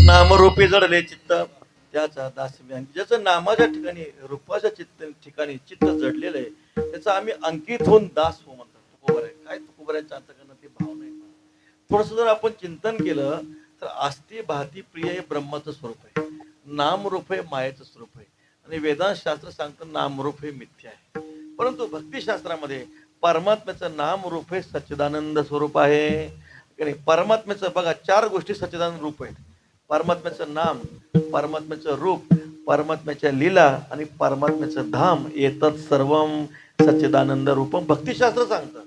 नामरूपी जडले चित्त त्याचा दासवी अंकित. ज्याचं नामाच्या ठिकाणी रूपाच्या ठिकाणी चित्त जडलेलं आहे त्याचा आम्ही अंकित होऊन दास हो म्हणतात. तुकोबर आहे काय तुकोबऱ्यांच्या अंतकरणात ते भाव नाही. थोडस जर आपण चिंतन केलं तर आस्ती भाती प्रिय हे ब्रह्माचं स्वरूप आहे, नामरूप हे मायेचं स्वरूप आहे आणि वेदांत शास्त्र सांगतं नामरूप हे मिथ्या आहे. परंतु भक्तिशास्त्रामध्ये परमात्म्याचं नामरूप हे सच्चिदानंद स्वरूप आहे. परमात्म्याचं बघा 4 गोष्टी सच्चिदानंद रूप आहेत. परमात्म्याचं नाम, परमात्म्याचं रूप, परमात्म्याच्या लीला आणि परमात्म्याचं धाम एतत् सर्वम सच्चिदानंद रूपम. भक्तिशास्त्र सांगतं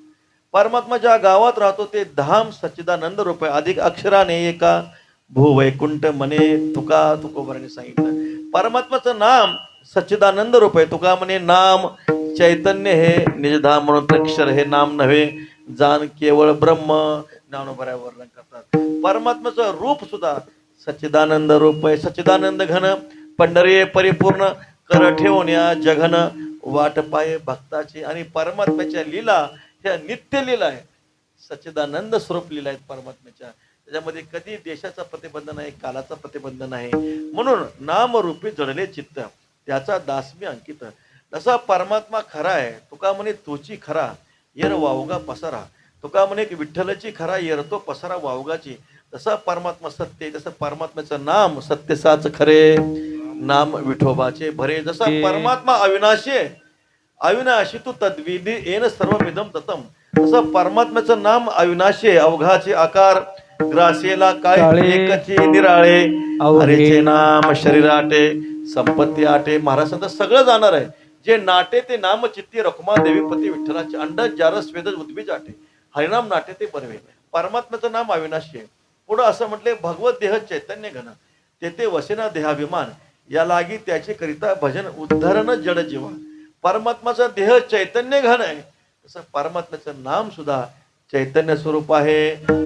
परमात्मा ज्या गावात राहतो ते धाम सच्चिदानंद रूप आहे. अधिक अक्षराने एका भूवैकुंठ म्हणे तुका तुकोबराने सांगितलं. परमात्म्याचं नाम सच्चिदानंद रूप आहे. तुका म्हणे नाम चैतन्य हे निजधाम म्हणून अक्षर हे नाम नव्हे जाण केवळ ब्रह्म ज्ञानोबऱ्या वर्णन करतात. परमात्म्याचं रूप सुद्धा सच्चिदानंद रूप आहे. सच्चिदानंद घन पंढरी परिपूर्ण कर ठेवून या जघन वाट पाये भक्ताची. आणि परमात्म्याच्या लीला ह्या नित्य लीला आहे, सच्चिदानंद स्वरूप लीला आहेत परमात्म्याच्या. त्याच्यामध्ये कधी देशाचा प्रतिबंध नाही, कालाचा प्रतिबंध नाही. म्हणून नामरूपी जडले चित्त त्याचा दासमी अंकित. जसा परमात्मा खरा आहे तुका म्हणे तोची खरा येर वावगा पसारा. तुका म्हणे विठ्ठलाची खरा येर तो पसारा वावगाची. जसा परमात्मा सत्य तसं परमात्म्याचं नाम सत्य साच खरे नाम विठोबाचे भरे. जसा परमात्मा अविनाशी अविनाशी तू तद्विधी येन सर्वमिदम ततम. तसं परमात्म्याचं नाम अविनाशी अवघाचे आकार ग्रासेला काय एकची निराळे हरेचे नाम शरीराटे संपत्ती आटे. महाराजांचं सगळं जाणार आहे. जे नाटे ते नाम चित्ती रखुमा देवीपती विठ्ठलाचे अंड जारस वेद उद्बीज आटे हरिनाम नाटे ते बरवे. परमात्म्याचं नाम अविनाशी आहे. पुढं असं म्हटले भगवत देह चैतन्य घन तेथे वसेना देहाभिमान या लागी त्याचे करिता भजन उद्धरण जड जीवा. परमात्माचा देह चैतन्य घन आहे तसं परमात्म्याचं नाम सुद्धा चैतन्य स्वरूप आहे.